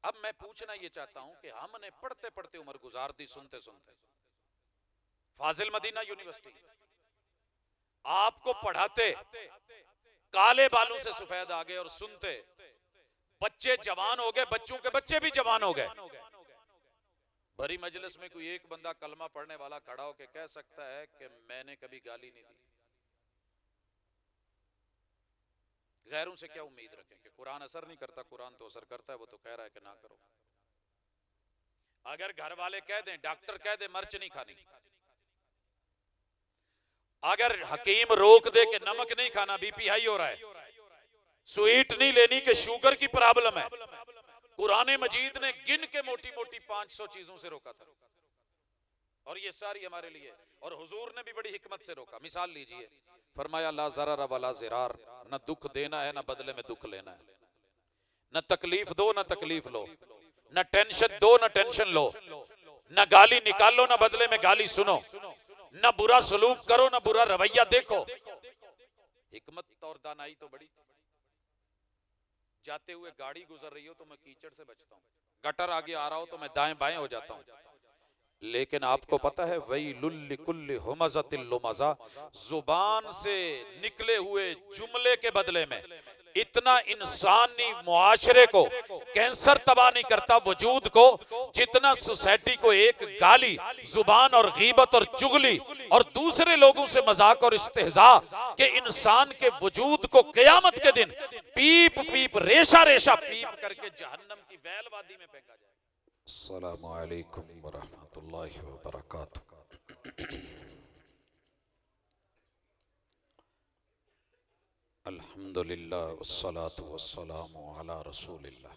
अब मैं पूछना ये चाहता हूं कि हमने पढ़ते पढ़ते उम्र गुजार दी, सुनते सुनते, फाजिल मदीना यूनिवर्सिटी आपको पढ़ाते काले बालों से सफेद आ गए, और सुनते बच्चे जवान हो गए, बच्चों के बच्चे भी जवान हो गए। भरी मजलिस में कोई एक बंदा कलमा पढ़ने वाला खड़ा होकर कह सकता है कि मैंने कभी गाली नहीं दी। गैरों से क्या उम्मीद रखें कि कुरान असर नहीं करता? कुरान तो असर करता है, वो तो कह रहा है कि ना करो। अगर घर वाले कह दें, डॉक्टर कह दे मिर्च नहीं खानी, अगर हकीम रोक दे कि नमक नहीं खाना, बीपी हाई हो रहा है, स्वीट नहीं लेनी कि शुगर की प्रॉब्लम है, कुरान मजीद ने गिन के मोटी मोटी 500 चीजों से रोका था, और ये सारी हमारे लिए। और हुजूर ने भी बड़ी हिकमत से रोका। मिसाल लीजिए, फरमाया ला ज़रर वला ज़िरार, न दुख देना है न बदले में दुख लेना है, न तकलीफ दो न तकलीफ लो, न टेंशन दो न टेंशन लो, न गाली निकालो न बदले में गाली सुनो, न बुरा सलूक करो न बुरा रवैया देखो। हिकमत और दानाई तो बड़ी। जाते हुए गाड़ी गुजर रही हो तो मैं कीचड़ से बचता हूँ, गटर आगे आ रहा हो तो मैं दाएं बाएं हो जाता हूँ। लेकिन आपको पता है वैलुल लिकुल्लि हुमज़तिल लुमज़ा, जुबान से निकले हुए जुमले के बदले में इतना इंसानी मुआशरे को कैंसर तबाह नहीं करता, वजूद को, जितना सोसाइटी को एक गाली, जुबान और गीबत और चुगली और दूसरे लोगों से मजाक और इस्तेहजा के इंसान के वजूद को क़यामत के दिन पीप पीप रेशा रेशा पीप करके जहन्नम की वैल वादी में फेंका जाए। अस्सलामु अलैकुम वरहमतुल्लाहि वबरकातुहू। अल्हम्दुलिल्लाह वस्सलातु वस्सलामु अला रसूलिल्लाह।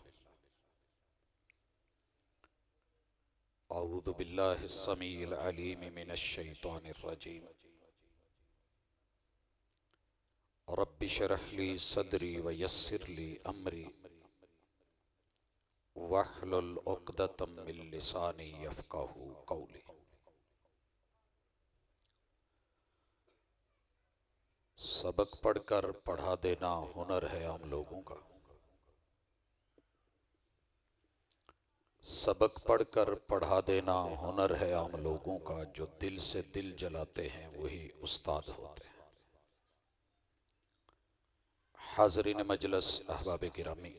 अऊज़ु बिल्लाहि स्समीइल अलीम मिनश शैतानिर रजीम। रब्बि शरह ली सदरी व यस्सिर ली अमरी वहलुल उक़दतम मिन लिसानी यफ़क़हू क़ौली। सबक पढ़कर पढ़ा देना हुनर है आम लोगों का, सबक पढ़कर पढ़ा देना हुनर है आम लोगों का, जो दिल से दिल जलाते हैं वही उस्ताद होते हैं। हाज़रीन मजलिस, अहबाब गिरामी,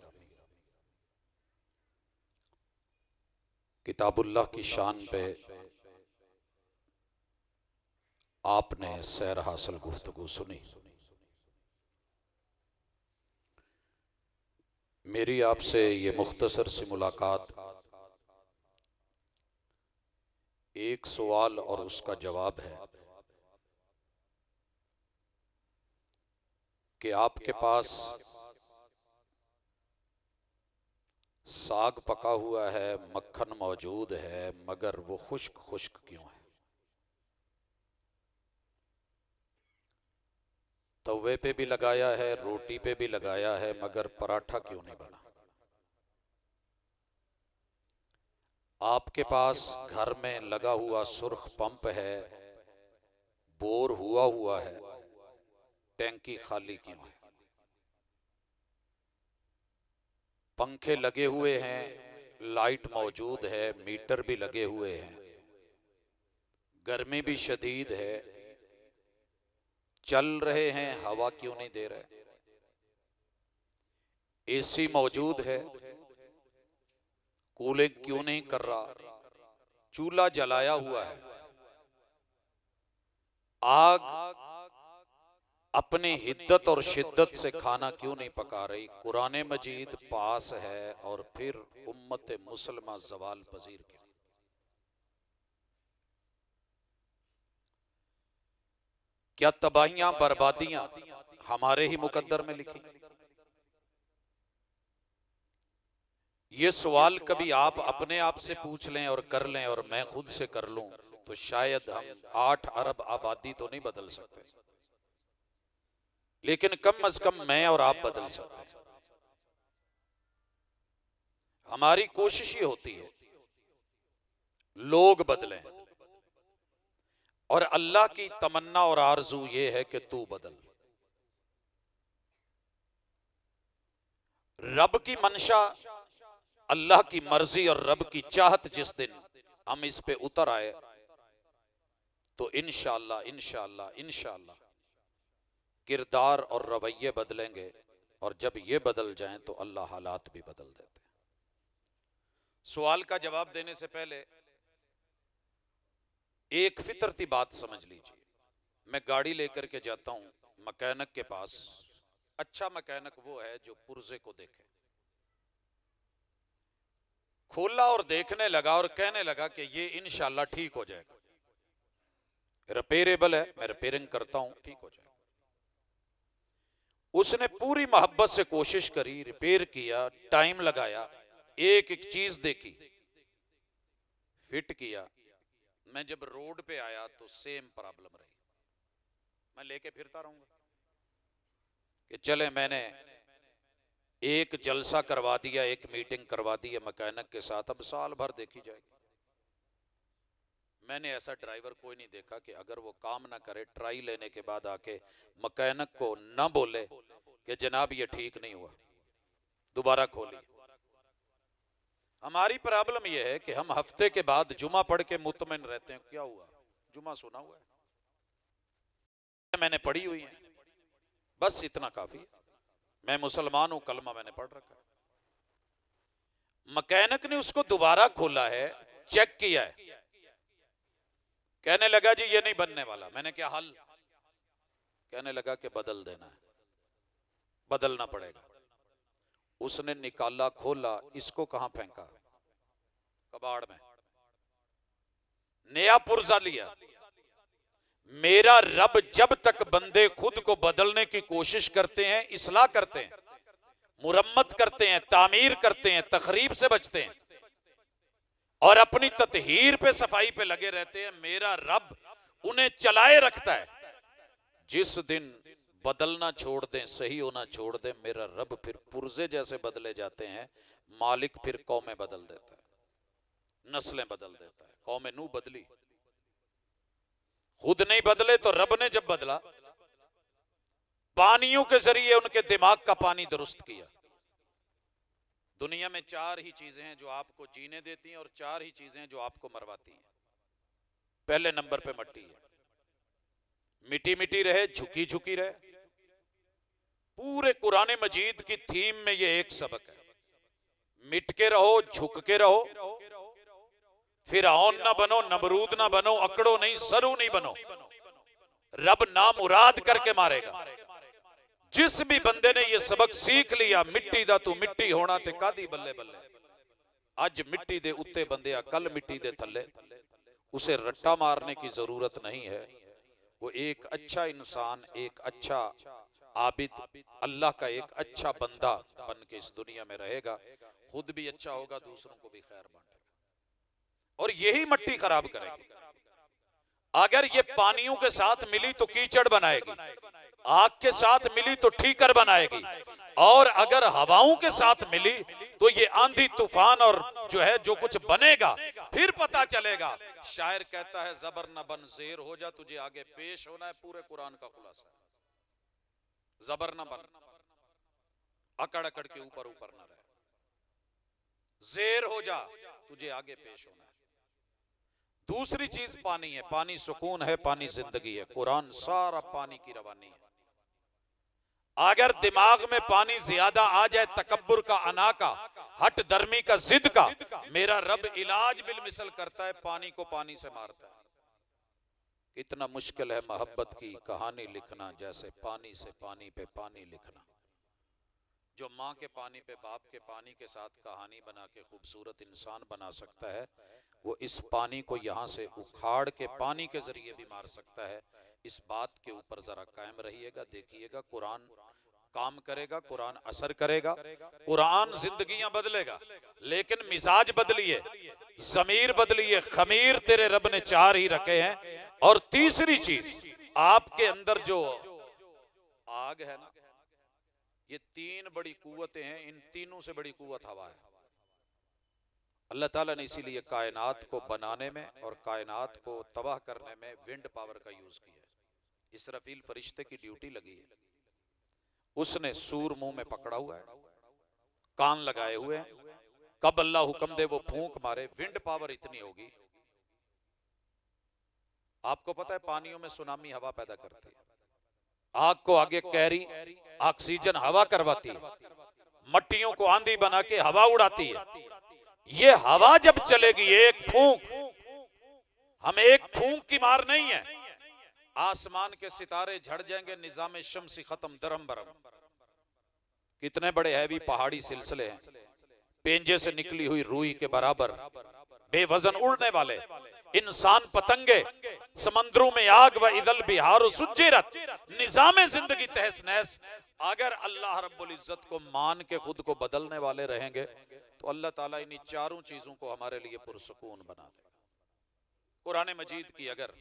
किताबुल्लाह की शान पे आपने सैर हासिल गुफ्तगू सुनी। मेरी आपसे ये मुख्तसर सी मुलाकात एक सवाल और उसका जवाब है कि आपके पास साग पका हुआ है, मक्खन मौजूद है, मगर वो खुश्क खुश्क क्यों है? तवे पे भी लगाया है, रोटी पे भी लगाया है, मगर पराठा क्यों नहीं बना? आपके पास घर में लगा हुआ सुर्ख पंप है, बोर हुआ हुआ है, टैंकी खाली क्यों है? पंखे लगे हुए हैं, लाइट मौजूद है, मीटर भी लगे हुए हैं, गर्मी भी शदीद है, चल रहे हैं, हवा क्यों नहीं दे रहे? एसी मौजूद है, कूलिंग क्यों नहीं कर रहा? चूल्हा जलाया हुआ है, आग अपनी हिद्दत और शिद्दत से खाना क्यों नहीं पका रही? कुरान मजीद पास है और फिर उम्मत मुसलमा जवाल पजीर क्यों? क्या तबाहियां बर्बादियां हमारे ही मुकद्दर में लिखी? ये सवाल कभी आप अपने आप से पूछ लें और कर लें, और मैं खुद से कर लूं, तो शायद हम 8 अरब आबादी तो नहीं बदल सकते, लेकिन कम अज कम मैं और आप बदल सकते हैं। हमारी कोशिश ये होती है लोग बदलें, और अल्लाह की तमन्ना और आरजू ये है कि तू बदल। रब की मंशा अल्लाह की मर्जी और रब की चाहत जिस दिन हम इस पे उतर आए तो इंशाअल्लाह इंशाअल्लाह इंशाअल्लाह किरदार और रवैये बदलेंगे, और जब ये बदल जाएं तो अल्लाह हालात भी बदल देते हैं। सवाल का जवाब देने से पहले एक फितरती बात समझ लीजिए। मैं गाड़ी लेकर के जाता हूं मैकेनिक के पास। अच्छा मैकेनिक वो है जो पुर्जे को देखे। खोला और देखने लगा और कहने लगा कि ये इंशाल्लाह ठीक हो जाएगा, रिपेयरेबल है, मैं रिपेयरिंग करता हूं, ठीक हो जाएगा। उसने पूरी मोहब्बत से कोशिश करी, रिपेयर किया, टाइम लगाया, एक एक चीज देखी, फिट किया। मैं जब रोड पे आया तो सेम प्रॉब्लम रही। मैं लेके फिरता रहूंगा कि चले, मैंने एक जलसा करवा दिया, एक मीटिंग करवा दी है मैकेनिक के साथ, अब साल भर देखी जाएगी। मैंने ऐसा ड्राइवर कोई नहीं देखा कि अगर वो काम ना करे, ट्राई लेने के बाद आके मैकेनिक को ना बोले कि जनाब ये ठीक नहीं हुआ, दोबारा खोली। हमारी प्रॉब्लम यह है कि हम हफ्ते के बाद जुमा पढ़ के मुतमिन रहते हैं, क्या हुआ, जुमा सुना हुआ है, मैंने पढ़ी हुई है, बस इतना काफी है, मैं मुसलमान हूं, कलमा मैंने पढ़ रखा है। मैकेनिक ने उसको दोबारा खोला है, चेक किया है, कहने लगा जी ये नहीं बनने वाला। मैंने क्या हल? कहने लगा कि बदल देना है, बदलना पड़ेगा। उसने निकाला, खोला, इसको कहां फेंका? कबाड़ में। नया पुर्जा लिया। मेरा रब जब तक बंदे खुद को बदलने की कोशिश करते हैं, इस्लाह करते हैं, मुरम्मत करते हैं, तामीर करते हैं, तखरीब से बचते हैं और अपनी ततहीर पे, सफाई पे लगे रहते हैं, मेरा रब उन्हें चलाए रखता है। जिस दिन बदलना छोड़ दें, सही होना छोड़ दें, मेरा रब फिर पुर्जे जैसे बदले जाते हैं। मालिक फिर कौमें बदल देता है, नस्लें बदल देता है। कौमें नूह बदली, खुद नहीं बदले तो रब ने जब बदला, पानियों के जरिए उनके दिमाग का पानी दुरुस्त किया। दुनिया में चार ही चीजें हैं जो आपको जीने देती हैं और चार ही चीजें हैं जो आपको मरवाती हैं। पहले नंबर पे मिट्टी है। मिट्टी मिट्टी रहे, झुकी झुकी रहे। पूरे कुरान मजीद की थीम में ये एक सबक है, मिट के रहो, झुक के रहो, फिरौन ना बनो, नमरूद ना बनो, अकड़ो नहीं, सरू नहीं बनो। रब नामुराद करके मारेगा। जिस भी बंदे ने ये सबक सीख लिया, मिट्टी दा तू मिट्टी होना ते कादी बल्ले बल्ले। अज मिट्टी दे उत्ते बंदे, कल मिट्टी दे थल्ले। उसे रट्टा मारने की जरूरत नहीं है। वो एक अच्छा इंसान, एक अच्छा आबिद, अल्लाह का एक अच्छा बंदा बन के इस दुनिया में रहेगा। खुद भी अच्छा होगा, दूसरों को भी खैर बांटेगा। और यही मिट्टी खराब करेगी। अगर ये पानियों के साथ मिली तो कीचड़ बनाएगी, आग के साथ मिली तो ठीकर बनाएगी, और अगर हवाओं के साथ मिली तो ये आंधी तूफान और जो है जो कुछ बनेगा फिर पता चलेगा। शायर कहता है जबर न बन, जेर हो जा, तुझे आगे पेश होना है। पूरे कुरान का खुलासा, जबर न बन, अकड़ अकड़ के ऊपर ऊपर न रहे, जेर हो जा, तुझे आगे पेश होना है। दूसरी चीज पानी है। पानी सुकून है, पानी जिंदगी है। कुरान सारा पानी की रवानी है। अगर दिमाग में पानी ज्यादा आ जाए, तकब्बुर का, अना का, हट दर्मी का, जिद का, मेरा रब इलाज बिल मिसल करता है, पानी को पानी से मारता है। कितना मुश्किल है मोहब्बत की कहानी लिखना, जैसे पानी से पानी पे पानी लिखना। जो माँ के पानी पे बाप के पानी के साथ कहानी बना के खूबसूरत इंसान बना सकता है, वो इस पानी को यहाँ से उखाड़ के पानी के जरिए भी मार सकता है। इस बात के ऊपर जरा कायम रहिएगा, देखिएगा कुरान काम करेगा, कुरान असर करेगा, कुरान जिंदगियां बदलेगा। लेकिन मिजाज बदलिए, जमीर बदलिए। खमीर तेरे रब ने चार ही रखे हैं। और तीसरी चीज, आपके अंदर जो आग है ना, ये तीन बड़ी कुव्वतें हैं, इन तीनों से बड़ी कुव्वत हवा है। अल्लाह ताला ने इसीलिए कायनात को बनाने में और कायनात को तबाह करने में विंड पावर का यूज किया है। इसराफील फरिश्ते की ड्यूटी लगी है। उसने सूर मुंह में पकड़ा हुआ है, कान लगाए हुए हैं, कब अल्लाह हुक्म दे वो फूंक मारे, विंड पावर इतनी होगी। आपको पता है पानियों में सुनामी हवा पैदा करती है, आग को आगे कैरी ऑक्सीजन हवा करवाती है, मट्टियों को आंधी बना के हवा उड़ाती है। ये हवा जब चलेगी एक फूंक, हम एक फूंक की मार नहीं है, आसमान के सितारे झड़ जाएंगे, निजाम शम्सी खत्म, दरम बरम। कितने बड़े हैवी पहाड़ी सिलसिले हैं, पेंजे से निकली हुई रुई के बराबर बेवजन उड़ने वाले इंसान पतंगे, समंदरों में आग व इदल बिहार सुज्जिरत, निजाम जिंदगी तहस नहस। अगर अल्लाह रब्बुल इज्जत को मान के खुद को बदलने वाले रहेंगे तो अल्लाह ताला इन्हीं चारों चीजों को हमारे लिए पुरसुकून बना दे। कुरान मजीद की अगर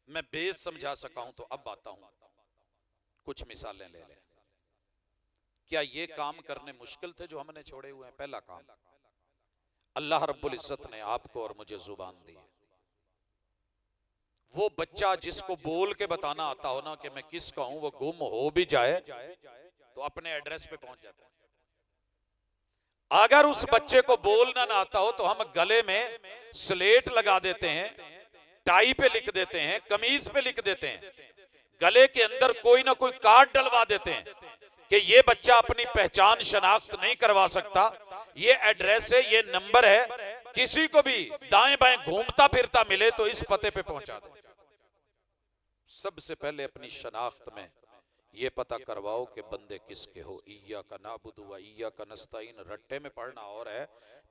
मैं बेस समझा सका हूं तो अब आता हूं, कुछ मिसालें ले लें। क्या ये काम करने मुश्किल थे जो हमने छोड़े हुए हैं? पहला काम, अल्लाह रब्बुल इज्जत ने आपको और मुझे जुबान दी है। वो बच्चा जिसको बोल के बताना आता हो ना कि मैं किसका हूं, वो गुम हो भी जाए तो अपने एड्रेस पे पहुंच जाता है। अगर उस बच्चे को बोलना ना आता हो तो हम गले में स्लेट लगा देते हैं, टाई पे लिख देते हैं, कमीज पे लिख देते हैं, गले के अंदर कोई ना कोई कार्ड डलवा देते हैं कि ये बच्चा अपनी पहचान शनाख्त नहीं करवा सकता, ये एड्रेस है, ये नंबर है, किसी को भी दाएं बाएं घूमता फिरता मिले तो इस पते पे पहुंचा दे। सबसे पहले अपनी शनाख्त में ये पता करवाओ कि बंदे किसके हो। इय्याका नाबुदु व इय्याका नस्तईन रट्टे में पढ़ना और है,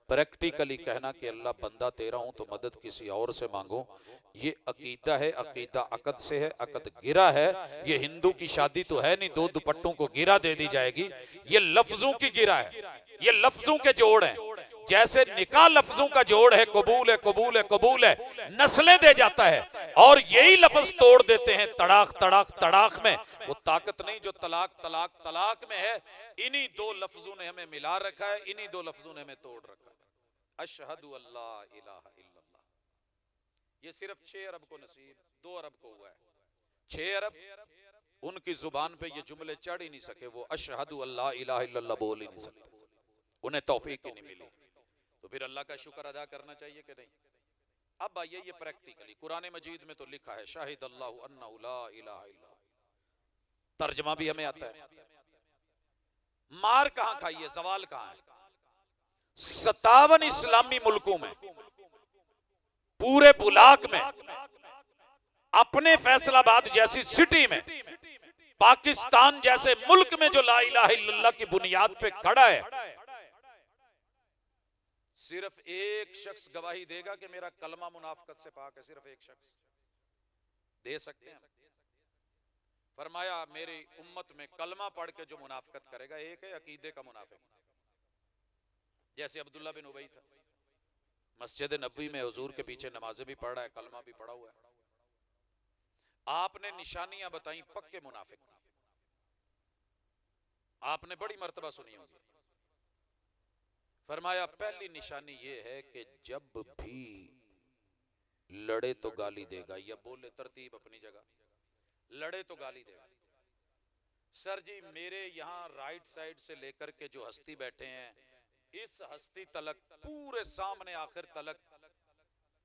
प्रैक्टिकली कहना कि अल्लाह बंदा तेरा हूं तो मदद किसी और से मांगो। ये अकीदा है, अकीदा अकद से है, अकद गिरा है। ये हिंदू की शादी तो है नहीं, दो दुपट्टों को गिरा दे दी जाएगी। ये लफ्जों की गिरा है, ये लफ्जों के जोड़ हैं। जैसे निकाह लफ्जों का जोड़ है, कबूल है कबूल है कबूल है, नस्लें दे जाता है, और यही लफ्ज तोड़ देते हैं तड़ाक तड़ाक तड़ाक में। वो ताकत नहीं जो तलाक तलाक तलाक में है। इन्हीं दो लफ्जों ने हमें मिला रखा है, इन्हीं दो लफ्जों ने हमें तोड़ रखा है। अशहदु अल्ला इलाहा इल्लल्लाह। ये सिर्फ 6 अरब को नसीब, 2 अरब को हुआ है। 6 अरब उनकी जुबान पे ये जुमले चढ़ ही नहीं सके, वो अशहदु अल्ला इलाहा इल्लल्लाह बोल ही नहीं सकते, उन्हें तौफीक ही नहीं मिली। तो फिर अल्लाह का शुक्र अदा करना चाहिए कि नहीं? अब आइए ये प्रैक्टिकली, कुरान मजीद में तो लिखा है शाहिद अल्लाहु अन्नहु ला इलाहा इल्ला, तर्जमा भी हमें आता है। मार कहां खाई है, सवाल कहां है? 57 इस्लामी मुल्कों में, पूरे बुलाक में, अपने फैसलाबाद जैसी सिटी में, पाकिस्तान जैसे मुल्क में जो ला इलाहा इल्लल्लाह की बुनियाद पे खड़ा है, सिर्फ एक शख्स गवाही देगा कि मेरा कलमा मुनाफिकत से पाक है। सिर्फ एक शख्स दे सकते हैं। फरमाया मेरी उम्मत में कलमा पढ़ के जो मुनाफिकत करेगा, एक है अकीदे का मुनाफिक, जैसे अब्दुल्ला बिन उबई था, मस्जिद नबवी में हुजूर के पीछे नमाजें भी पढ़ रहा है, कलमा भी पढ़ा हुआ है। आपने निशानियां बताई पक्के मुनाफिक, आपने बड़ी मर्तबा सुनी होगी। फरमाया पहली निशानी ये है कि जब भी लड़े तो गाली देगा, या बोले तरतीब अपनी जगह, लड़े तो गाली देगा। सर जी मेरे यहाँ राइट साइड से लेकर के जो हस्ती बैठे हैं, इस हस्ती तलक, पूरे सामने आखिर तलक,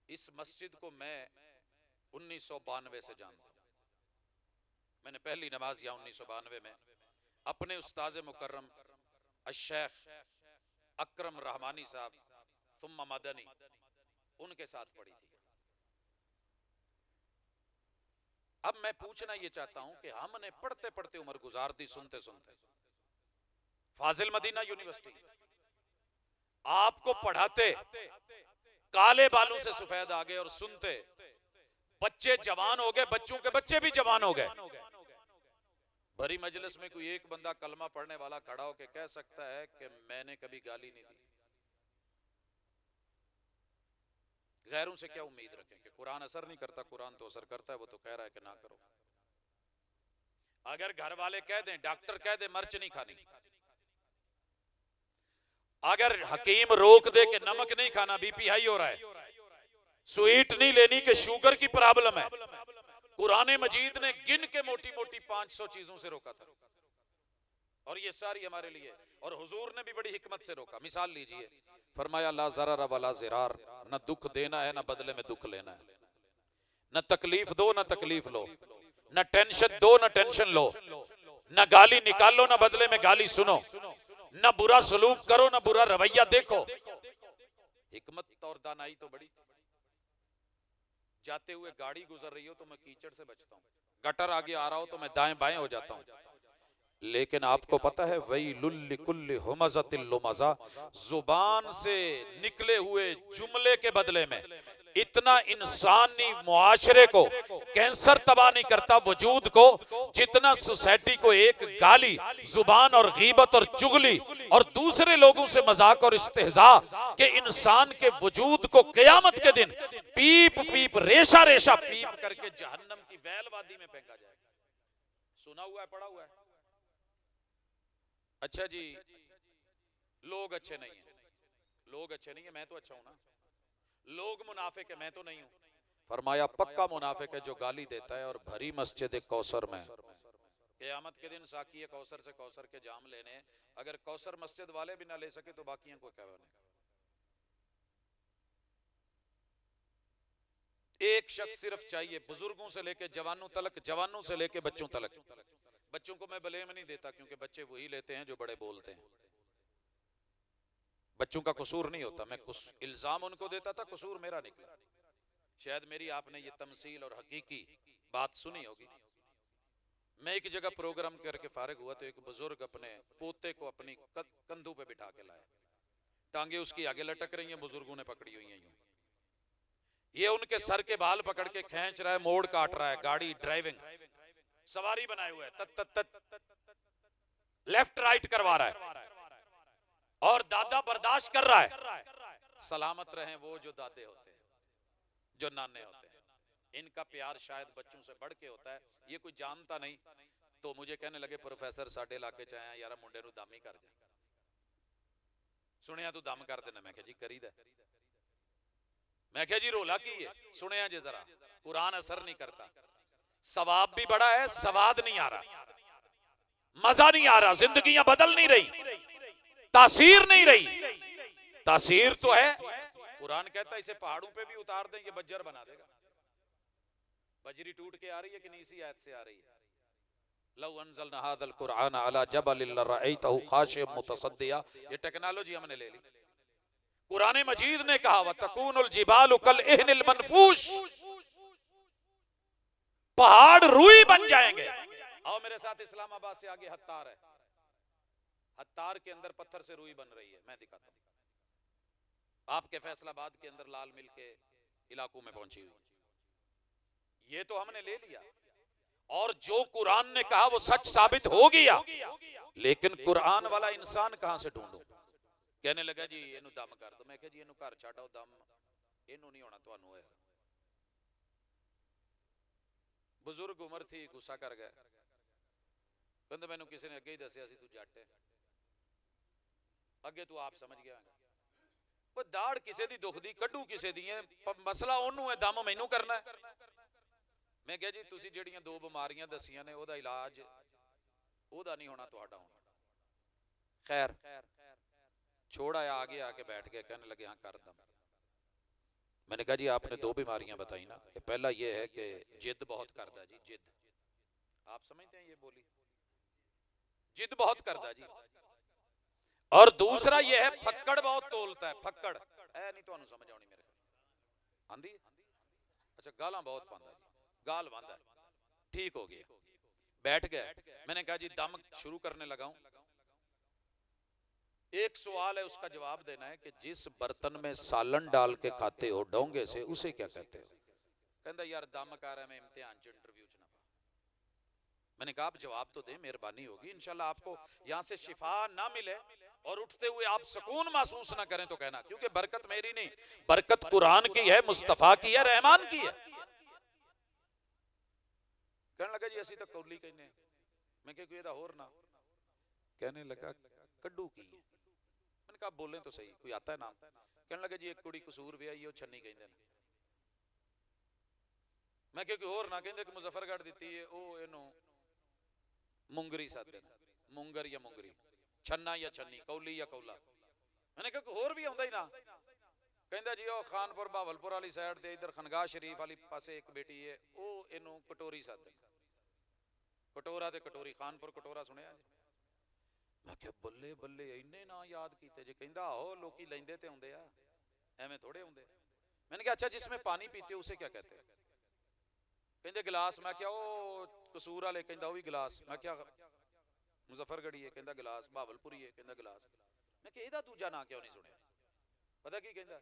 इस मस्जिद को मैं 1992 से जानता हूं। मैंने पहली नमाज यहाँ 1992 में अपने उस्ताद मुकर्रम अशेख अकरम रहमानी साहब सुम्मा मदनी, उनके साथ पढ़ी थी। अब मैं पूछना ये चाहता हूं कि हमने पढ़ते पढ़ते उम्र गुजार दी, सुनते सुनते, फाजिल मदीना यूनिवर्सिटी आपको पढ़ाते काले बालों से सफेद आ गए, और सुनते बच्चे जवान हो गए, बच्चों के बच्चे भी जवान हो गए। भरी मजलिस में कोई एक बंदा कलमा पढ़ने वाला खड़ा होकर कह सकता है कि मैंने कभी गाली नहीं दी। गैरों से क्या उम्मीद रखें कि कुरान असर नहीं करता? कुरान तो असर करता है, वो तो कह रहा है कि ना करो। अगर घर वाले कह दें, डॉक्टर कह दे मिर्च नहीं खानी, अगर हकीम रोक दे कि नमक नहीं खाना, बीपी हाई हो रहा है, स्वीट नहीं लेनी कि शुगर की प्रॉब्लम है, कुरान मजीद ने गिन के मोटी मोटी 500 चीजों से रोका था। और ये सारी हमारे लिए। और हुजूर ने भी बड़ी हिकमत से रोका। मिसाल लीजिए, फरमाया ला ज़रर वला ज़िरार, न दुख देना है न बदले में दुख लेना है, न तकलीफ दो न तकलीफ लो, न टेंशन दो न टेंशन लो, न गाली निकालो न बदले में गाली सुनो, न बुरा सलूक करो न बुरा रवैया देखो। हिकमत और दानाई तो बड़ी। जाते हुए गाड़ी गुजर रही हो तो मैं कीचड़ से बचता हूँ, गटर आगे आ रहा हो तो मैं दाएं बाएं हो जाता हूँ। लेकिन आपको पता है वैलुल लिकुल्लि हुमज़तिल लुमज़ा, जुबान से निकले हुए जुमले के बदले में इतना इंसानी मुआशरे को कैंसर तबाह नहीं करता वजूद को, जितना सोसाइटी को एक गाली, जुबान और गीबत और चुगली और दूसरे लोगों से मजाक और इस्तेहजा के इंसान के वजूद को क़यामत के दिन पीप पीप रेशा रेशा पीप करके जहन्नम की वैल वादी में फेंका जाएगा। सुना हुआ है, पढ़ा हुआ है। अच्छा जी, लोग अच्छे नहीं है, लोग अच्छे नहीं है, मैं तो अच्छा हूं ना। लोग मुनाफिक है, मैं तो नहीं हूं। फरमाया पक्का मुनाफिक है जो गाली देता है और भरी मस्जिद कौसर में क़यामत के दिन साकी कौसर से कौसर के जाम लेने, अगर कौसर मस्जिद वाले भी ना ले सके तो बाकियों को क्या बने। एक शख्स सिर्फ चाहिए, बुजुर्गों से लेके जवानों तलक, जवानों से लेके बच्चों तलक। बच्चों को मैं ब्लेम नहीं देता क्योंकि बच्चे वही लेते हैं जो बड़े बोलते हैं। बच्चों का कसूर नहीं होता, मैं इल्जाम उनको देता था, कसूर मेरा निकला। शायद मेरी आपने ये तमसील और हकीकी बात सुनी होगी। मैं एक जगह प्रोग्राम करके फारिग हुआ तो एक बुजुर्ग अपने पोते को अपनी कंधों पे बिठा के लाया, टांगे उसकी आगे लटक रही हैं, बुजुर्गों ने पकड़ी हुई हैं, ये उनके सर के बाल पकड़ के खींच रहा है, मोड़ काट रहा है, गाड़ी ड्राइविंग सवारी बनाए हुए है, तत तत तत लेफ्ट राइट करवा रहा है और दादा बर्दाश्त कर रहा है। सलामत रहें वो जो दादे होते हैं, जो नाने होते हैं, इनका प्यार शायद बच्चों से बढ़ के होता है। ये कोई जानता नहीं तो मुझे कहने लगे प्रोफेसर साडे इलाके च आया यार मुंडे नूं दम ही कर दे, सुनिया तू दम कर देना। मैं कहा जी करीदा। मैं कहा जी रोला की है, सुनिया जे जरा, कुरान असर नहीं करता, सवाब भी बड़ा है, सवाद नहीं आ रहा, मजा नहीं आ रहा, जिंदगियां बदल नहीं रही, तासीर नहीं रही। तासीर तो है, कुरान कहता है इसे पहाड़ों पे भी उतार दें ये बज्जर बना देगा। बजरी टूट के आ रही है कि नहीं, इसी आयत से आ रही है। लौ अनज़लना हाज़ल कुरआन अला जबलिन लरअयतहु खाशिअम मुतसद्दिया, ये टेक्नोलॉजी हमने ले ली। कुरान मजीद ने कहा वतकूनुल जिबालु कल इहनिल मनफूश, पहाड़ रूई बन जाएंगे। आओ मेरे साथ, इस्लामाबाद से आगे हत्तार है, हत्तार के अंदर पत्थर से रूई बन रही है, मैं दिखाता हूं। आपके फैसलाबाद के अंदर लाल मिल के इलाकों में पहुंची हुई, ये तो हमने ले लिया। और जो कुरान ने कहा वो सच साबित हो गया, लेकिन कुरान वाला इंसान कहां से ढूंढूं। कहने लगा जी इनू दम कर दो। मैं कहा जी इनू घर छाड़ो, दम इनू नहीं होना, तुहानू होएगा। बुजुर्ग उम्र थी, गुस्सा कर गए, कहते मैनू किसी ने अगे ही दसिया सी तू जट है, अगे तू आप समझ गया। वो दाड़ किसे दी दुखदी, कड्डू किसे दी है, मसला ओनू है, दम मैनू करना है। मैं कहा जी तुसी जेड़ियां दो बीमारियां दसियां ने ओदा इलाज ओदा नहीं होना, तुहाडा होना। खैर छोड़ आया, आगे आके बैठ गए, कहने लगे हाँ कर दम। मैंने कहा जी आपने दो बीमारियां बताई ना, कि पहला ये है कि जिद बहुत करदा जी, जिद, आप समझते हैं ये बोली, जिद बहुत करदा जी। और दूसरा ये है फक्कड़ बहुत तोलता है, फक्कड़ ऐ नहीं तुहानू समझ आनी मेरे आंदी। अच्छा गालां बहुत पांदा जी, गाल बांधा, ठीक हो गया, बैठ गए। मैंने कहा जी दम शुरू करने लगा हूं। एक सवाल है उसका जवाब देना है कि जिस बर्तन में सालन डाल के खाते हो डोंगे से, उसे क्या कहते हो। कहता यार दम कर रहा है, मैं इम्तिहान च इंटरव्यू च ना। मैंने कहा आप जवाब तो दें, मेहरबानी होगी। इंशाल्लाह आपको यहां से शिफा ना मिले और उठते हुए आप सुकून महसूस ना करें तो कहना, क्योंकि बरकत मेरी नहीं, बरकत कुरान की है, मुस्तफा की है, रहमान की है। कहने लगा जी असी तो कौली कहने। मैं क्या कोई होर ना, कहने लगा कड्डू की है। मैंने कहा बोले तो सही, कोई आता है नाम। कहने लगा जी एक कुड़ी कसूर विआही है, छन्नी कहते हैं। मैं क्या कोई होर ना कहते कि मुजफ्फरगढ़ दी है, वो इनू मुंगरी साधे। मुंगर या मुंगरी, छन्ना या छन्नी, कौली या कौला। मैंने कहा होर भी आउंदा ही ना। कहंदा जी ਉਹ ਖਾਨਪੁਰ ਬਹਾਵਲਪੁਰ वाली साइड ਤੇ इधर खनगाह शरीफ वाली पासे एक बेटी है, ਉਹ ਇਹਨੂੰ कटोरी सादे, कटोरा ते कटोरी, खानपुर कटोरा सुनिया जी। मैं क्या बल्ले बल्ले इन्ने ना याद कीते जे। कहंदा आहो लोकी लेंदे ते आउंदे आ, एवें थोड़े आउंदे। मैंने कहा अच्छा जिसमें पानी पीते हो उसे क्या कहते हैं? कहंदे गिलास। मैं क्या ओ कसूर वाले? कहंदा वो भी गिलास। मैं क्या मुजफ्फरगढ़ी है? कहंदा गिलास। बहावलपुरी है? कहंदा गिलास। मैं क्या ਇਹਦਾ ਦੂਜਾ ਨਾਂ क्यों नहीं सुनिया? पता की कहंदा?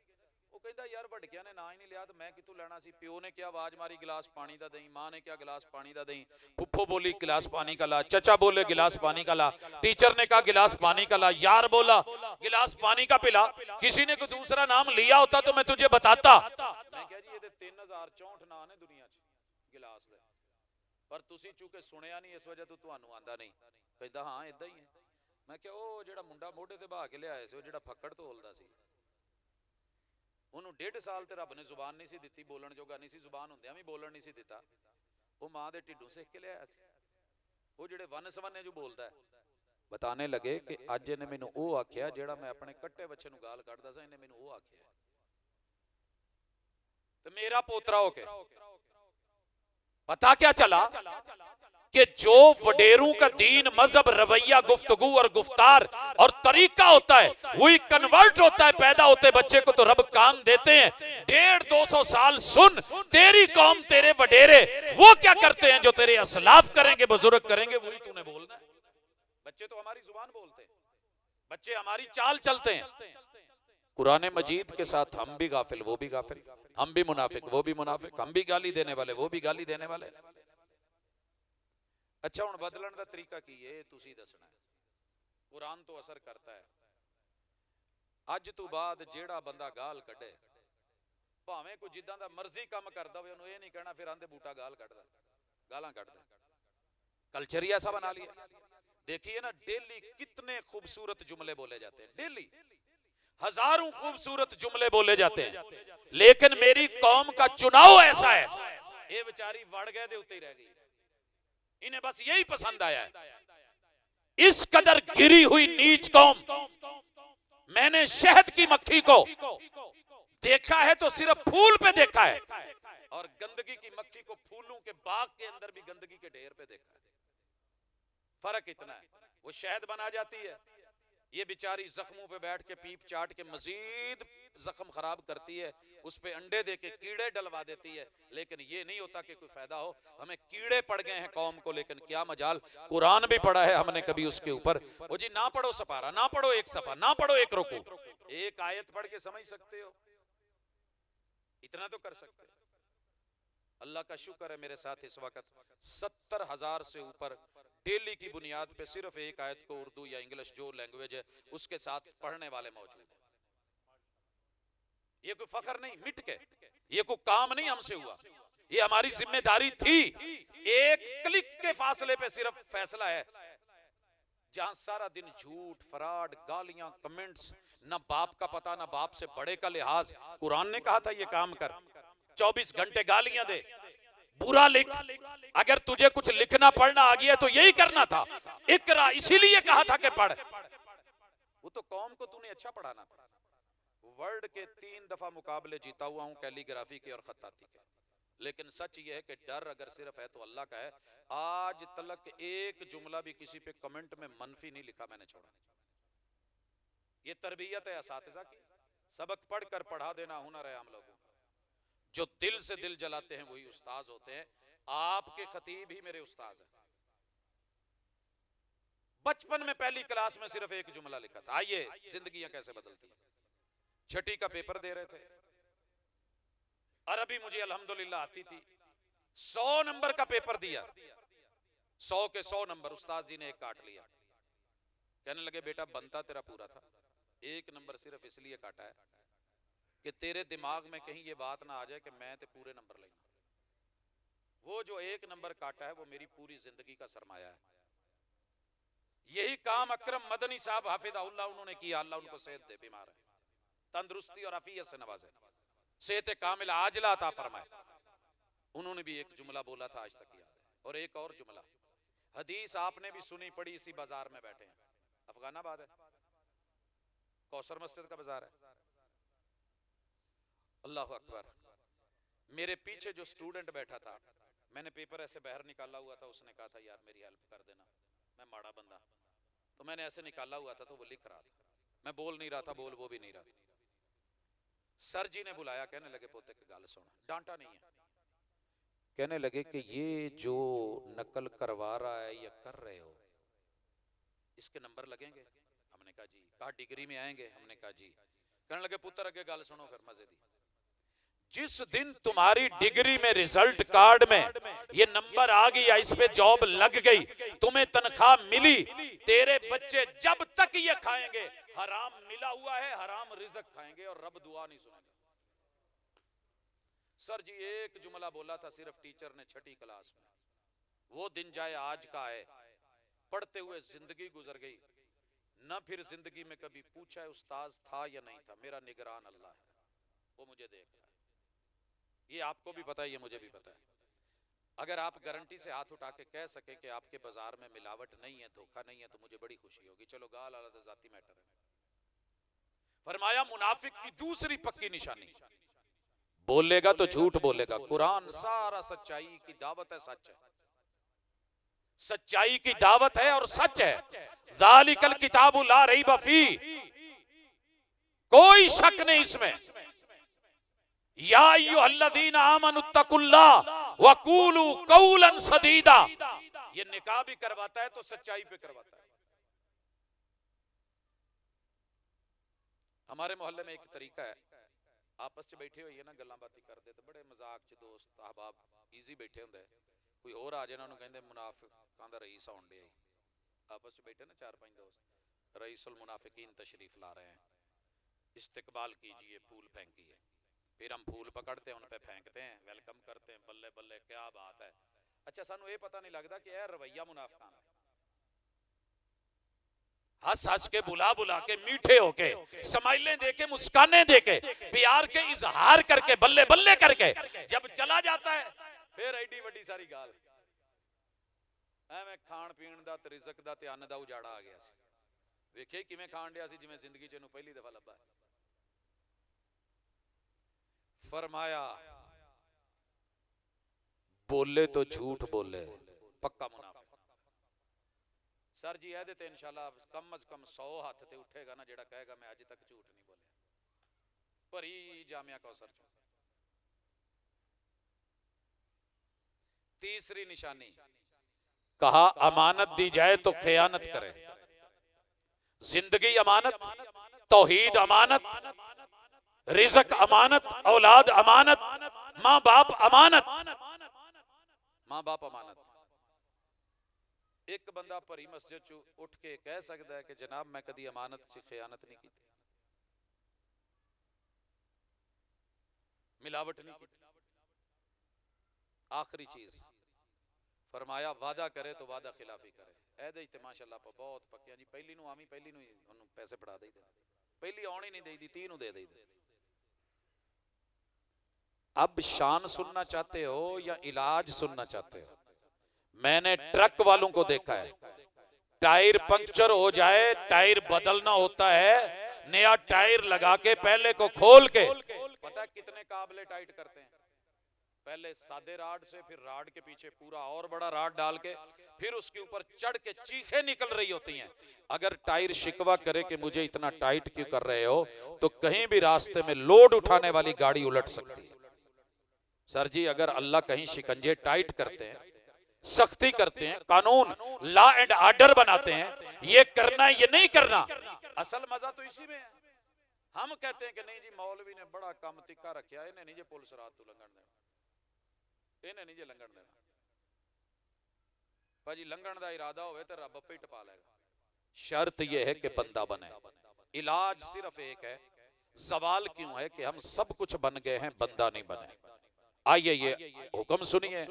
ਉਹ ਕਹਿੰਦਾ ਯਾਰ ਵੱਡਕਿਆਂ ਨੇ ਨਾਂ ਹੀ ਨਹੀਂ ਲਿਆ ਤੇ ਮੈਂ ਕਿਤੋਂ ਲੈਣਾ ਸੀ। ਪਿਓ ਨੇ ਕਿਹਾ ਆਵਾਜ਼ ਮਾਰੀ गिलास पानी ਦਾ ਦੇਈ, ਮਾਂ ਨੇ ਕਿਹਾ गिलास पानी ਦਾ ਦੇਈ, फुफ्फो बोली गिलास पानी का ला, चचा बोले गिलास पानी का ला, टीचर ने कहा गिलास पानी का ला, यार बोला गिलास पानी का पिला। किसी ने कोई दूसरा नाम लिया होता तो मैं तुझे बताता। मैं कहा जी ये 3064 ਨਾਂ ਨੇ ਦੁਨੀਆ 'ਚ गिलास ਦੇ, ਪਰ ਤੁਸੀਂ ਚੁੱਕੇ ਸੁਣਿਆ ਨਹੀਂ, ਇਸ ਵਜ੍ਹਾ ਤੋਂ ਤੁਹਾਨੂੰ ਆਂਦਾ ਨਹੀਂ। ਕਹਿੰਦਾ ਹਾਂ ਇਦਾਂ ਹੀ ਹੈ। ਮੈਂ ਕਿਹਾ ਉਹ ਜਿਹੜਾ ਮੁੰਡਾ ਮੋਢੇ ਤੇ ਬਹਾ ਕੇ ਲਿਆਏ ਸੀ, ਉਹ ਜਿਹੜਾ ਫੱਕੜ ਤੋਲਦਾ ਸੀ, ਉਹਨੂੰ 1.5 ਸਾਲ ਤੇ ਰੱਬ ਨੇ ਜ਼ੁਬਾਨ ਨਹੀਂ ਸੀ ਦਿੱਤੀ, ਬੋਲਣ ਜੋਗਾ ਨਹੀਂ ਸੀ, ਜ਼ੁਬਾਨ ਹੁੰਦਿਆਂ ਵੀ ਬੋਲਣ ਨਹੀਂ ਸੀ ਦਿੱਤਾ। ਉਹ ਮਾਂ ਦੇ ਢਿੱਡੋਂ ਸਿੱਖ ਕੇ ਲਿਆਇਆ ਸੀ। ਉਹ ਜਿਹੜੇ ਵਨ ਸਵੰਨੇ ਜੋ ਬੋਲਦਾ बताने लगे कि अज इन्हें मैनू वो आख्या जेड़ा मैं अपने कट्टे बच्चे नू गाल कढ़दा सा, इन्हें मैनू वो आख्या तो मेरा पोतरा हो के पता क्या चला कि जो वडेरों का दीन, मजहब, रवैया, गुफ्तगू और गुफ्तार और तरीका होता है वही कन्वर्ट होता है। पैदा होते बच्चे को तो रब कान देते हैं। 150-200 साल सुन, तेरी कौम, तेरे वडेरे वो क्या करते हैं जो तेरे असलाफ करेंगे, बुजुर्ग करेंगे, वही तूने बोलना है। बच्चे तो हमारी जुबान बोलते हैं, बच्चे हमारी चाल चलते हैं। कुरान मजीद के साथ हम भी गाफिल, वो भी गाफिल, हम भी मुनाफिक, वो भी मुनाफिक, हम भी गाली देने वाले, वो भी गाली देने वाले। अच्छा हुण बदलण दा तरीका की है तुसी दसना है। कुरान तो असर करता है। अज तो बाद जेड़ा बंदा गाल कढे, भावें कोई जिद्दां दा मर्जी काम करदा होवे, उहनूं ये नहीं कहना फिर आंदे बूटा गाल कढदा, गालां कढदा। कल्चर ही ऐसा बना लिया। देखिए ना डेली कितने खूबसूरत जुमले बोले जाते हैं, डेली हजारों खूबसूरत जुमले बोले जाते हैं, लेकिन मेरी कौम का चुनाव ऐसा है, ये बेचारी वड़ गए दे उत्ते ही रह गई। इन्हें बस यही पसंद आया है। इस कदर गिरी हुई नीच कौम, मैंने शहद की मक्खी को देखा है तो सिर्फ फूल पे देखा है, और गंदगी की मक्खी को फूलों के बाग के अंदर भी गंदगी के ढेर पे देखा है। फर्क इतना है, वो शहद बना जाती है, ये बेचारी जख्मों पे बैठ के पीप चाट के मजीद जख्म खराब करती है, उस पे अंडे दे के कीड़े डलवा देती है। लेकिन ये नहीं होता कि कोई फायदा हो। हमें कीड़े पड़ गए हैं कौम को, लेकिन क्या मजाल, कुरान भी पढ़ा है हमने कभी उसके ऊपर। वो जी ना पढ़ो सपारा, ना पढ़ो एक सफा, ना पढ़ो एक रुकू, एक आयत पढ़ के समझ सकते हो, इतना तो कर सकते हो। अल्लाह का शुक्र है मेरे साथ इस वक्त 70,000 से ऊपर डेली की बुनियाद पे सिर्फ एक आयत को उर्दू या इंग्लिश जो लैंग्वेज है उसके साथ पढ़ने वाले मौजूद हैं। ये कोई फखर नहीं, मिट के, ये कोई काम नहीं हमसे हुआ, ये हमारी जिम्मेदारी थी। एक क्लिक के फासले पे सिर्फ फैसला है। जहां सारा दिन झूठ, फराड, गालियां, कमेंट्स, ना बाप का पता, ना बाप से बड़े का लिहाज। कुरान ने कहा था ये काम कर, 24 घंटे गालियां दे, बुरा लिख, अगर तुझे कुछ लिखना पढ़ना आ गया तो यही करना था। इकरा इसीलिए कहा था कि पढ़। वो तो कौम को तूने अच्छा पढ़ाना था। वर्ल्ड के 3 दफा मुकाबले जीता हुआ हूं कैलीग्राफी के और खत्ताती के, लेकिन सच ये है कि डर अगर सिर्फ है तो अल्लाह का है। आज तक एक जुमला भी किसी पे कमेंट में मनफी नहीं लिखा मैंने, छोड़ा। ये तरबियत है असातिज़ा की। सबक पढ़कर पढ़ा देना हुनर है हम लोगों का। जो दिल से दिल जलाते हैं वही उस्ताद होते हैं। आपके खतीब ही मेरे उस्ताद हैं। बचपन में पहली क्लास में सिर्फ एक जुमला लिखा था, आइए जिंदगियां कैसे बदलती हैं। 6ठी का पेपर दे रहे थे, अरबी मुझे अल्हम्दुलिल्लाह आती थी। 100 नंबर का पेपर दिया, 100 के 100 नंबर उस्ताद जी ने एक काट लिया। कहने लगे बेटा बनता तेरा पूरा था, 1 नंबर सिर्फ इसलिए काटा है कि तेरे दिमाग में कहीं ये बात ना आ जाए कि मैं ते पूरे नंबर लेना। वो जो 1 नंबर काटा है वो मेरी पूरी जिंदगी का सरमाया है। यही काम अकरम मदनी साहब हाफिज़हुल्लाह उन्होंने किया। अल्लाह उनको सेहत दे, बीमार है, तंदुरुस्ती और आफियत से नवाजे, सेहत कामिल आजला अता फरमाए। उन्होंने भी एक जुमला बोला था, आज तक याद है। और एक और जुमला, हदीस आपने भी सुनी पड़ी, इसी बाजार में बैठे हैं, अफगानाबाद है, कौसर मस्जिद का बाजार है। अल्लाह अकबर। मेरे पीछे जो स्टूडेंट बैठा था, मैंने पेपर ऐसे बाहर निकाला हुआ था, उसने कहा था यार मेरी हेल्प कर देना, मैं माड़ा बंदा, तो मैंने ऐसे निकाला हुआ था तो वो लिख रहा था, मैं बोल नहीं रहा था, बोल वो भी नहीं रहा था। सर जी ने बुलाया, कहने लगे पोते की गाल सुन, डांटा नहीं है, कहने लगे कि ये जो नकल करवा रहा है या कर रहे हो, इसके नंबर लगेंगे? हमने कहा जी। कहा डिग्री में आएंगे? हमने कहा जी। कहने लगे पुत्र अगे गाल सुनो फिर मजे दी, जिस दिन तुम्हारी डिग्री में रिजल्ट कार्ड में ये नंबर आ गया, इस पे जॉब लग गई, तुम्हें तनख्वाह मिली, तेरे बच्चे जब तक ये खाएंगे, हराम मिला हुआ है, हराम रिज़्क खाएंगे और रब दुआ नहीं सुनेगा। सर जी एक जुमला बोला था सिर्फ टीचर ने 6ठी क्लास में, वो दिन जाए आज का है, पढ़ते हुए जिंदगी गुजर गई, न फिर जिंदगी में कभी पूछा है उस्ताद था या नहीं था, मेरा निगरान अल्लाह है, वो मुझे देख रहा है। ये आपको भी पता है, ये मुझे भी पता है। अगर आप गारंटी से हाथ उठा के कह सके कि आपके बाजार में मिलावट नहीं है, धोखा नहीं है, तो मुझे बड़ी खुशी होगी। चलो गाल आला तो जाती मैटर है। फरमाया मुनाफिक की दूसरी पक्की निशानी, बोलेगा तो झूठ बोलेगा। कुरान सारा सच्चाई की दावत है, सच है, सच्चाई की दावत है और सच है। ज़ालिकल किताबु ला रैब फी, कोई शक नहीं इसमें। या अय्युहल्लज़ीना आमनुत्तकुल्लाह वक़ूलू क़ौलन सदीदा, ये निकाह भी करवाता है तो सच्चाई पे करवाता है। हमारे मोहल्ले में एक तरीका है, आपस में बैठे हुए ना गल्लां बातें करते तो बड़े मजाक च दोस्त अहबाब इजी बैठे होंगे, कोई और आ जाए ना उन्होंने कहते मुनाफिकां दा रईस आउण डे, आपस में बैठे ना 4-5 दोस्त, रईसुल मुनाफिकीन तशरीफ ला रहे हैं, इस्तकबाल कीजिए, फूल फेंकिए। फिर हम फूल पकड़ते हैं, उन पे फेंकते हैं, वेलकम करते हैं, बल्ले बल्ले क्या बात है। अच्छा सानू ये पता नहीं लगता कि यह रवैया मुनाफिकां दा, हंस हंस के बुला बुला के मीठे होके स्माइलें देके मुस्काने देके प्यार के इजहार करके बल्ले बल्ले करके जब चला जाता है फिर एडी वड्डी सारी गाल, एवें खाण पीण दा ते रिज़क दा ते अन्न दा उजाड़ा आ गया सी। वेखे किवें खाण दिया सी जिवें जिंदगी च इहनूं पहली दफा लब्भा है। फरमाया बोले तो झूठ बोले, पक्का मुनाफिक। सर जी ऐदे ते इंशाल्लाह कम अज कम 100 हाथ ते उठेगा ना जेड़ा कहेगा मैं अज तक झूठ नहीं बोलिया, भरी जामिया कौसर चो। तीसरी निशानी, कहा अमानत दी जाए तो खयानत करे। जिंदगी अमानत, तौहीद अमानत, रिज़्क अमानत, औलाद अमानत, माँ बाप अमानत, माँ बाप अमानत। एक बंदा भरी मस्जिद चो उठ के कह सकता है कि जनाब मैं कदी अमानत च खयानत नहीं की, मिलावट नहीं की। आखिरी चीज फरमाया वादा करे तो वादा खिलाफी करे। ऐदे ते माशाअल्लाह बहुत पक्के जी, पहली नूं आवी पहली नूं ही पैसे फड़ा दे, पहली आउण ही नहीं देदी, 30 नूं दे दे। अब शान सुनना चाहते हो या इलाज सुनना चाहते हो? मैंने ट्रक वालों को देखा है, टायर पंक्चर हो जाए, टायर बदलना होता है, नया टायर लगा के पहले को खोल के, पता है कितने काबले टाइट करते हैं? पहले सादे राड से, फिर राड के पीछे पूरा और बड़ा राड डाल के, फिर उसके ऊपर चढ़ के चीखें निकल रही होती हैं। अगर टायर शिकवा करे कि मुझे इतना टाइट क्यों कर रहे हो, तो कहीं भी रास्ते में लोड उठाने वाली गाड़ी उलट सकती है। सर जी अगर अल्लाह कहीं शिकंजे टाइट करते हैं, सख्ती करते हैं, कानून लॉ एंड ऑर्डर बनाते हैं, ये करना ये नहीं करना, असल मजा तो इसी में है। हम कहते हैं कि नहीं जी मौलवी ने बड़ा कम तिक्का रखा, इन्हें नहीं जे पुलिस रात तो लंघन देना, इन्हें नहीं जे लंघन देना। भाजी लंघन का इरादा होवे तो रब पे टपा लेगा। शर्त यह है कि बंदा बने। इलाज सिर्फ एक है, सवाल क्यों है कि हम सब कुछ बन गए हैं, बंदा नहीं बने। आइए ये हुक्म सुनिए,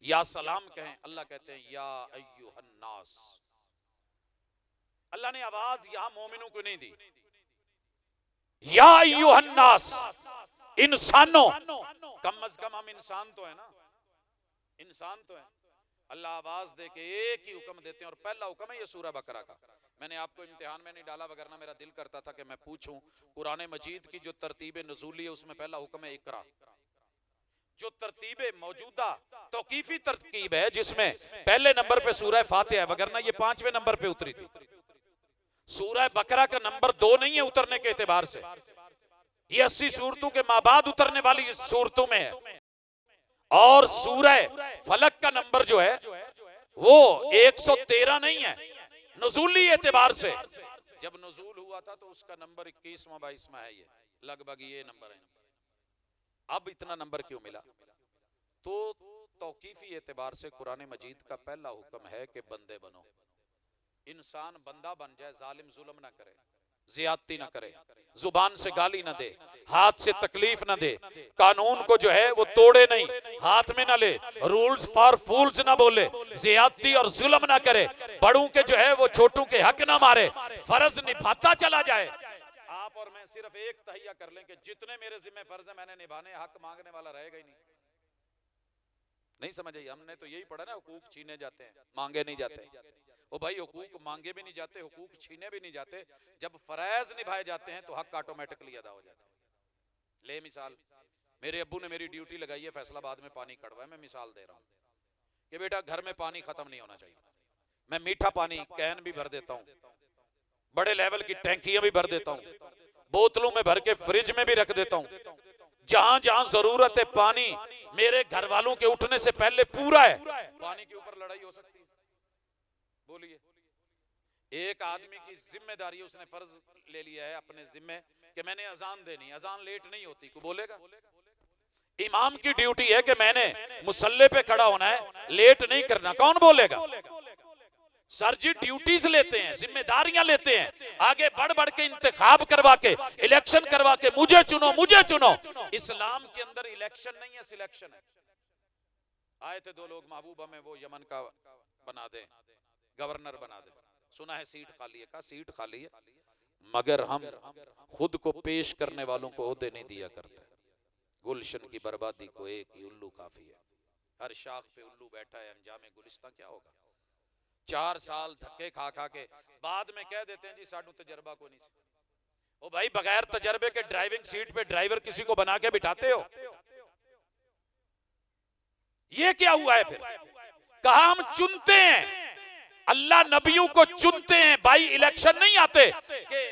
या सलाम कहें। अल्लाह कहते हैं या अय्युहन्नास। अल्लाह ने आवाज यहां मोमिनों को नहीं दी, या अय्युहन्नास, इंसानों। कम अज कम हम इंसान तो है ना, इंसान तो है। अल्लाह आवाज दे के एक ही हुक्म देते हैं और पहला हुक्म है ये सूरह बकरा का। मैंने आपको इम्तिहान में नहीं डाला, वगरना मेरा दिल करता था कि मैं पूछूं कुरान मजीद की जो तरतीब नुज़ूली है उसमें पहला हुक्म है इकरा। जो तरतीब मौजूदा तौकीफी तरकीब है जिसमें पहले नंबर पे सूरह फातिहा है, वगरना ये 5वें नंबर पे उतरी थी। सूरह बकरा का नंबर 2 नहीं है उतरने के एतबार से, ये 80 सूरतों के माबाद उतरने वाली सूरतों में है। और सूरह फलक का नंबर जो है वो 113 नहीं है नुज़ूली एतबार से। जब नुज़ूल हुआ था तो उसका नंबर 21वां 22वां है, ये लगभग ये नंबर है। अब इतना नंबर क्यों मिला? तो तौकीफी एतबार से कुरान मजीद का पहला हुक्म है कि बंदे बनो। इंसान बंदा बन जाए, जालिम जुल्म ना करे, ज्यादती ना करे, जुबान से गाली ना दे, हाथ से तकलीफ ना दे, कानून को जो है वो तोड़े नहीं, हाथ में ना ले, रूल्स फॉर फूल्स ना बोले, ज्यादती और जुल्म ना करे, बड़ों के जो है वो छोटों के हक ना मारे, फर्ज निभाता चला जाए। आप और मैं सिर्फ एक तहिया कर लें कि जितने मेरे जिम्मे फर्ज है मैंने निभाने, हक मांगने वाला रहेगा ही नहीं समझ आई। हमने तो यही पढ़ा ना, हुकूक छीने जाते हैं, मांगे नहीं जाते। ओ भाई, हुकूक मांगे भी नहीं जाते, हुकूक छीने भी नहीं जाते, जब फरैज निभाए जाते हैं तो हक ऑटोमेटिकली अदा हो जाते हैं। ले मिसाल, मेरे अब्बू ने मेरी ड्यूटी लगाई है फैसलाबाद में पानी कड़वा है। मैं मिसाल दे रहा हूँ कि बेटा घर में पानी खत्म नहीं होना चाहिए, मैं मीठा पानी कैन भी भर देता हूँ, बड़े लेवल की टैंकियां भी भर देता हूँ, बोतलों में भर के फ्रिज में भी रख देता हूँ। जहां जहां जरूरत है पानी मेरे घर वालों के उठने से पहले पूरा है। पानी के ऊपर लड़ाई हो सकती है? बोलिए। एक आदमी की जिम्मेदारी है, उसने फर्ज ले लिया है अपने जिम्मे कि मैंने अजान देनी, अजान लेट नहीं होती, को बोलेगा? इमाम की ड्यूटी है कि मैंने मुसल्ले पे खड़ा होना है, लेट नहीं करना, कौन बोलेगा? सर जी ड्यूटीज लेते हैं, जिम्मेदारियां लेते हैं, आगे बढ़ बढ़ के इंतखाब करवा के, इलेक्शन करवा के, मुझे चुनो मुझे चुनो। इस्लाम के अंदर इलेक्शन नहीं है, सिलेक्शन है। आए थे 2 लोग महबूबा में, वो यमन का बना दे, गवर्नर बना दे, सुना है सीट खाली है। कहा सीट खाली है मगर हम खुद को पेश करने वालों को ओहदे नहीं दिया करते। गुलशन की बर्बादी को एक ही उल्लू काफी है। हर शाख पे उल्लू बैठा है, अंजामे गुलिस्तां क्या होगा? 4 साल धक्के खा खा के बाद में कह देते हैं जी साडू तजर्बा को नहीं। ओ भाई, बगैर तजर्बे के ड्राइविंग सीट पे ड्राइवर किसी को बना के बिठाते हो? ये क्या हुआ है? फिर कहा हम चुनते हैं, अल्लाह नबियों को चुनते हैं भाई, इलेक्शन नहीं आते कि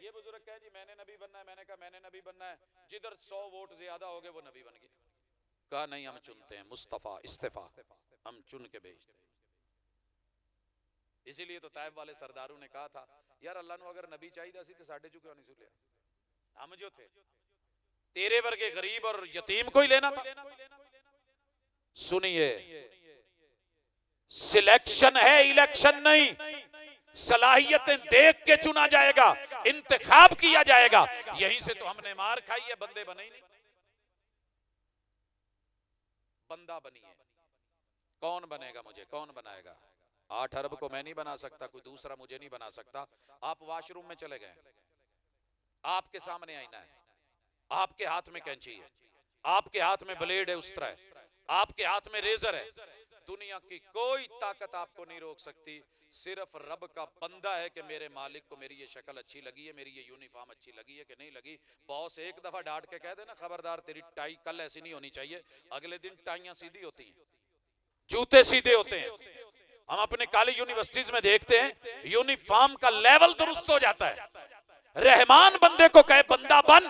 ये बुजुर्ग कहे जी मैंने नबी बनना है, मैंने कहा मैंने नबी बनना है, जिधर 100 वोट ज्यादा हो गए वो नबी बन गया। कहा नहीं, हम चुनते हैं, मुस्तफा इस्तीफा, हम चुन के भेजते हैं। इसीलिए तो ताइफ वाले सरदारों ने कहा था यार अल्लाह ने अगर नबी चाहिए सी तो साढ़े चुके नहीं सुलिया, हम जो थे तेरे वर्गे गरीब और यतीम को ही लेना था। सुनिए, सिलेक्शन है, इलेक्शन नहीं। सलाहियतें देख के चुना जाएगा, इंतखाब किया जाएगा। यहीं से तो हमने मार खाई है, बंदे बने ही नहीं। बंदा बनिए। कौन बनेगा मुझे? कौन बनाएगा? 8 अरब को मैं नहीं बना सकता, कोई दूसरा मुझे नहीं बना सकता। आप वॉशरूम में चले गए, आपके सामने आईना है, आपके हाथ में कैंची है, आपके हाथ में ब्लेड है, उस्तरा है, आपके हाथ में रेजर है। दुनिया की कोई ताकत आपको नहीं रोक सकती, सिर्फ रब का बंदा है कि मेरे मालिक को मेरी ये शक्ल अच्छी लगी है, मेरी ये यूनिफॉर्म अच्छी लगी है कि नहीं लगी। बॉस एक दफा डांट के कह देना खबरदार तेरी टाई कल ऐसी नहीं होनी चाहिए, अगले दिन टाइयां सीधी होती हैं, जूते सीधे होते हैं। हम अपने कॉलेज यूनिवर्सिटीज में देखते हैं यूनिफॉर्म का लेवल दुरुस्त हो जाता है। रहमान बंदे को कहे बंदा बन,